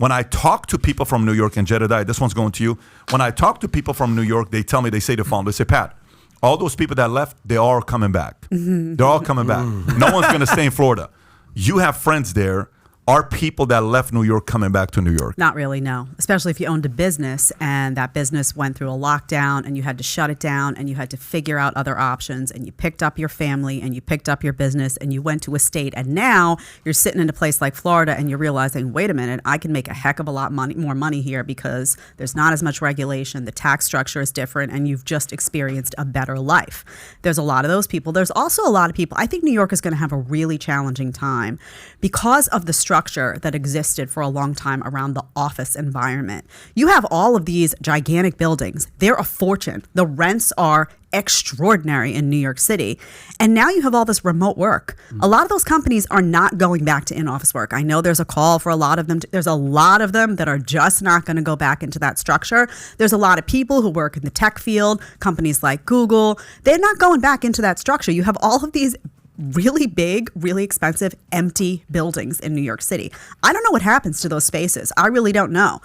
When I talk to people from New York, and Jedediah, this one's going to you. When I talk to people from New York, they tell me, they say the following. They say, Pat, all those people that left, they are coming back. Mm-hmm. They're all coming back. No one's going to stay in Florida. You have friends there. Are people that left New York coming back to New York? Not really, no. Especially if you owned a business and that business went through a lockdown and you had to shut it down and you had to figure out other options and you picked up your family and you picked up your business and you went to a state and now you're sitting in a place like Florida and you're realizing, wait a minute, I can make a heck of a lot more money here because there's not as much regulation, the tax structure is different, and you've just experienced a better life. There's a lot of those people. There's also a lot of people, I think New York is going to have a really challenging time because of the structure that existed for a long time around the office environment. You have all of these gigantic buildings. They're a fortune. The rents are extraordinary in New York City. And now you have all this remote work. A lot of those companies are not going back to in-office work. I know there's a call for a lot of them. There's a lot of them that are just not going to go back into that structure. There's a lot of people who work in the tech field, companies like Google. They're not going back into that structure. You have all of these really big, really expensive, empty buildings in New York City. I don't know what happens to those spaces. I really don't know.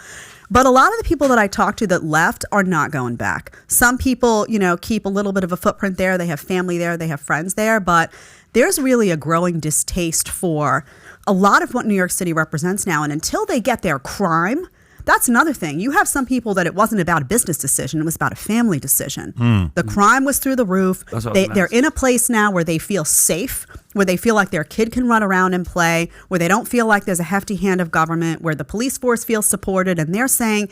But a lot of the people that I talked to that left are not going back. Some people, keep a little bit of a footprint there. They have family there. They have friends there. But there's really a growing distaste for a lot of what New York City represents now. And until they get their crime, that's another thing. You have some people that it wasn't about a business decision. It was about a family decision. The crime was through the roof. They're in a place now where they feel safe, where they feel like their kid can run around and play, where they don't feel like there's a hefty hand of government, where the police force feels supported. And they're saying,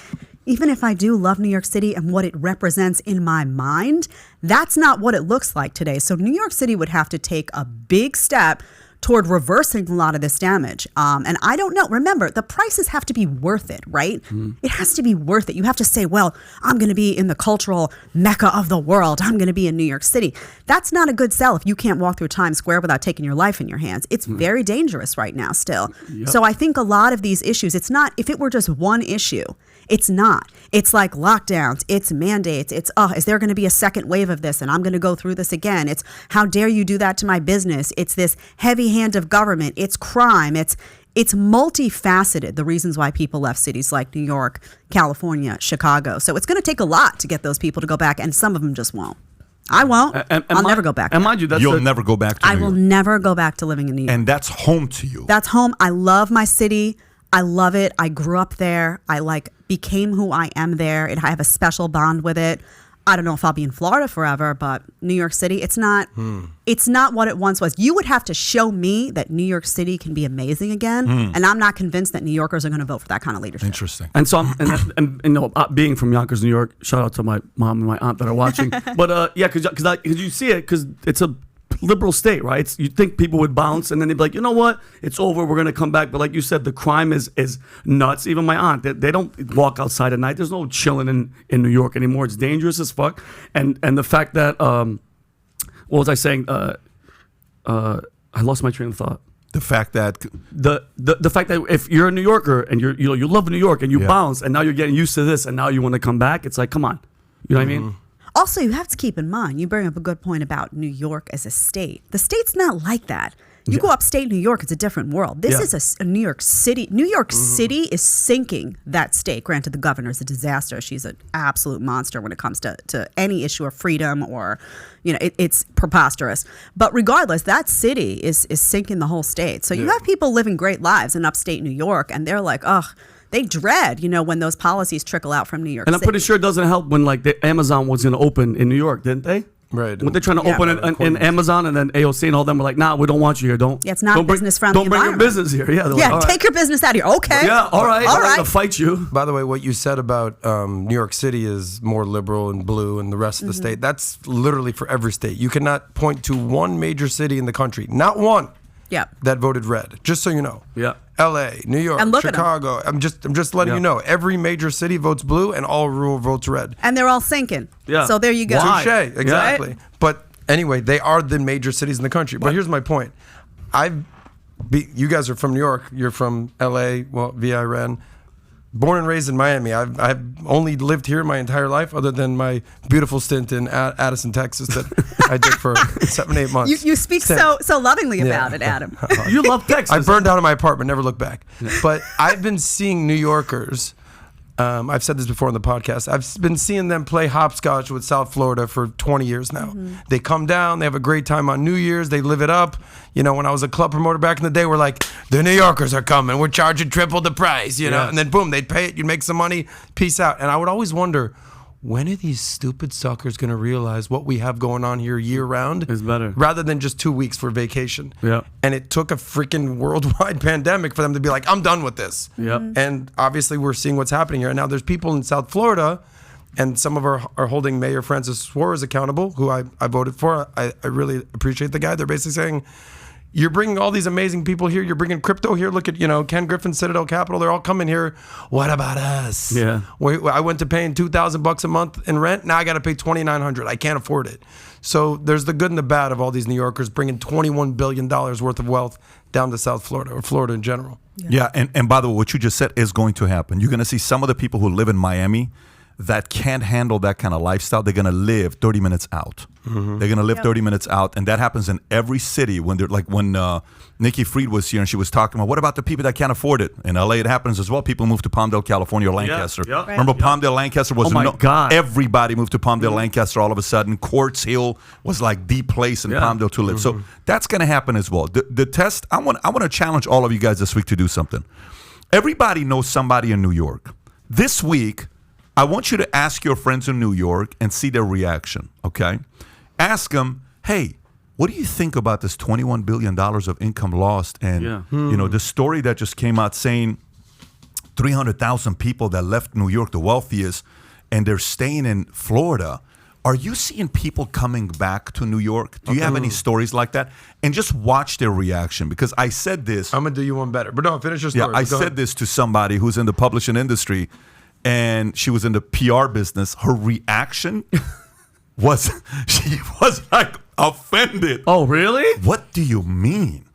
even if I do love New York City and what it represents in my mind, that's not what it looks like today. So New York City would have to take a big step toward reversing a lot of this damage. And I don't know. Remember, the prices have to be worth it, right? It has to be worth it. You have to say, well, I'm going to be in the cultural mecca of the world. I'm going to be in New York City. That's not a good sell if you can't walk through Times Square without taking your life in your hands. It's very dangerous right now still. Yep. So I think a lot of these issues, it's not, if it were just one issue, it's not. It's like lockdowns. It's mandates. It's, is there going to be a second wave of this? And I'm going to go through this again. It's, how dare you do that to my business? It's this heavy hand of government. It's crime. It's multifaceted, the reasons why people left cities like New York, California, Chicago. So it's going to take a lot to get those people to go back, and some of them just won't. I won't. I'll never go back. And mind you, you'll never go back to New York. I will never go back to living in New York. And that's home to you. That's home. I love my city. I love it. I grew up there. I became who I am there. I have a special bond with it. I don't know if I'll be in Florida forever, but New York City, it's not what it once was. You would have to show me that New York City can be amazing again, and I'm not convinced that New Yorkers are going to vote for that kind of leadership. Interesting. And so, being from Yonkers, New York, shout out to my mom and my aunt that are watching. But because you see it, because it's a liberal state, right? You'd think people would bounce and then they'd be like, you know what? It's over. We're going to come back. But like you said, the crime is nuts. Even my aunt, they don't walk outside at night. There's no chilling in New York anymore. It's dangerous as fuck. And the fact that, what was I saying? I lost my train of thought. The fact that the fact that if you're a New Yorker and you love New York and you bounce and now you're getting used to this and now you want to come back, it's like, come on. You know what I mean? Also, you have to keep in mind, you bring up a good point about New York as a state. The state's not like that. You go upstate New York, it's a different world. This is a New York City. New York City is sinking that state. Granted, the governor's a disaster. She's an absolute monster when it comes to any issue of freedom or, it's preposterous. But regardless, that city is sinking the whole state. So you have people living great lives in upstate New York, and they're like, they dread, when those policies trickle out from New York City. And I'm pretty sure it doesn't help when the Amazon was going to open in New York, didn't they? Right. When they're trying to open it in Amazon, and then AOC and all them were like, nah, we don't want you here. It's not business friendly. Don't bring your business here. Yeah. Take your business out of here. Okay. Yeah. All right. I'm going to fight you. By the way, what you said about New York City is more liberal and blue and the rest of the state. That's literally for every state. You cannot point to one major city in the country, not one, that voted red. Just so you know. Yeah. L.A., New York, Chicago. I'm just letting you know. Every major city votes blue, and all rural votes red. And they're all sinking. Yeah. So there you go. Touché. Exactly. Right? But anyway, they are the major cities in the country. But here's my point. You guys are from New York. You're from L.A. Well, VIRN. Born and raised in Miami. I've only lived here my entire life, other than my beautiful stint in Addison, Texas, that I did for 7-8 months. You speak so lovingly about it, Adam. You love Texas. I burned out of my apartment, never looked back. But I've been seeing New Yorkers. I've said this before on the podcast. I've been seeing them play hopscotch with South Florida for 20 years now. They come down, they have a great time on New Year's, they live it up. You know, when I was a club promoter back in the day, we're like, the New Yorkers are coming, we're charging triple the price, you know, and then boom, they'd pay it, you'd make some money, peace out. And I would always wonder, when are these stupid suckers going to realize what we have going on here year round is better, rather than just 2 weeks for vacation? Yeah. And it took a freaking worldwide pandemic for them to be like, I'm done with this. Yeah. And obviously we're seeing what's happening here. And now there's people in South Florida, and some of our are holding Mayor Francis Suarez accountable, who I voted for. I really appreciate the guy. They're basically saying, you're bringing all these amazing people here. You're bringing crypto here. Look at, Ken Griffin, Citadel Capital. They're all coming here. What about us? Yeah. I went to paying $2,000 a month in rent. Now I got to pay $2,900. I can't afford it. So there's the good and the bad of all these New Yorkers bringing $21 billion worth of wealth down to South Florida, or Florida in general. Yeah, and by the way, what you just said is going to happen. You're going to see some of the people who live in Miami that can't handle that kind of lifestyle. They're going to live 30 minutes out. They're going to live 30 minutes out. And that happens in every city. When they're like, when Nikki Fried was here and she was talking about, what about the people that can't afford it? In LA, it happens as well. People move to Palmdale, California, or Lancaster. Yeah, yeah. Remember, Palmdale, Lancaster was God. Everybody moved to Palmdale, Lancaster all of a sudden. Quartz Hill was like the place in Palmdale to live. So that's going to happen as well. The test, I want to challenge all of you guys this week to do something. Everybody knows somebody in New York. This week, I want you to ask your friends in New York and see their reaction, okay? Ask them, hey, what do you think about this $21 billion of income lost? And, the story that just came out saying 300,000 people that left New York, the wealthiest, and they're staying in Florida. Are you seeing people coming back to New York? Do you have any stories like that? And just watch their reaction, because I said this. I'm going to do you one better. But no, finish your story. Yeah, I said this to somebody who's in the publishing industry, and she was in the PR business. Her reaction was, she was like offended. Oh, really? What do you mean?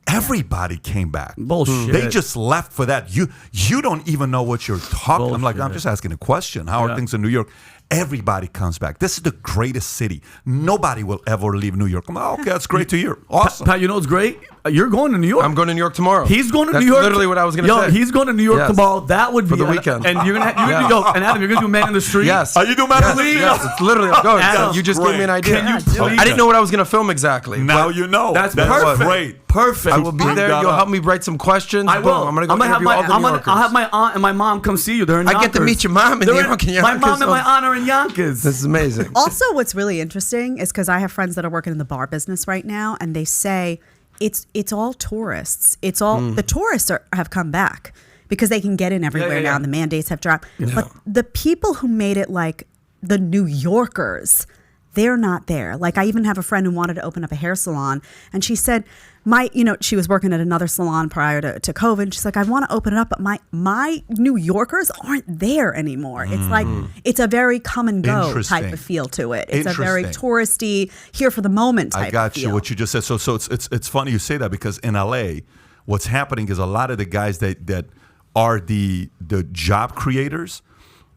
Everybody came back. Bullshit. They just left for that. You don't even know what you're talking. I'm like, I'm just asking a question. How are things in New York? Everybody comes back. This is the greatest city. Nobody will ever leave New York. I'm like, okay, that's great to hear. Awesome. Pat, you know what's great? You're going to New York. I'm going to New York tomorrow. He's going to That's New York. Literally what I was going to say. He's going to New York tomorrow. That would be for the weekend. And you're gonna and Adam, you're gonna do Man in the Street. Yes. Are you doing Man in the Street? Yes, it's literally. Go. Adam, You just gave me an idea. Can you please? I didn't know what I was going to film exactly. Now you know. That's perfect. perfect. Perfect. I will be there. You'll help me write some questions. I will. Boom. I'm going to go interview all the New Yorkers. I'll have my aunt and my mom come see you. They're in Yonkers. I get to meet your mom in New York and My Yonkers. mom and my aunt are in Yonkers. This is amazing. Also, what's really interesting is because I have friends that are working in the bar business right now, and they say it's all tourists. It's all the tourists have come back because they can get in everywhere now, and the mandates have dropped. But the people who made it like the New Yorkers, they're not there. Like, I even have a friend who wanted to open up a hair salon, and she said, she was working at another salon prior to COVID. And she's like, I want to open it up, but my New Yorkers aren't there anymore. It's like, it's a very come and go type of feel to it. It's a very touristy, here for the moment type of feel. I got you, what you just said. So it's funny you say that, because in LA, what's happening is a lot of the guys that are the job creators,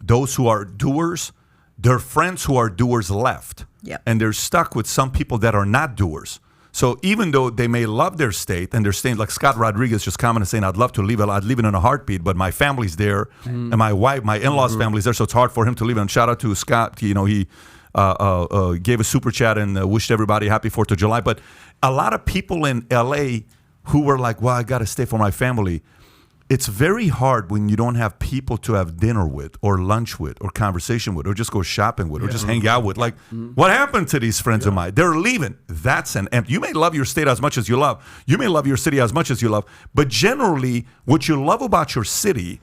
those who are doers, their friends who are doers left. Yep. And they're stuck with some people that are not doers. So even though they may love their state and they're staying, like Scott Rodriguez just commented saying, I'd love to leave it. I'd leave it in a heartbeat, but my family's there and my wife, my in-laws' family's there. So it's hard for him to leave. And shout out to Scott. He gave a super chat and wished everybody happy 4th of July. But a lot of people in LA who were like, well, I got to stay for my family. It's very hard when you don't have people to have dinner with or lunch with or conversation with or just go shopping with or just hang out with. Like, what happened to these friends of mine? They're leaving. That's an empty. You may love your state as much as you love. You may love your city as much as you love. But generally, what you love about your city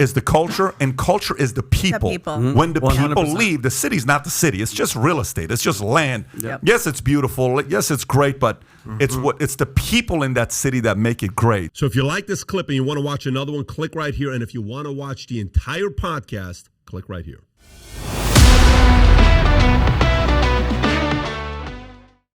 is the culture, and culture is the people. When the 100%. people leave, the city's not the city. It's just real estate. It's just land. Yep. Yes, it's beautiful. Yes, it's great, but it's the people in that city that make it great. So if you like this clip and you want to watch another one, click right here. And if you want to watch the entire podcast, click right here.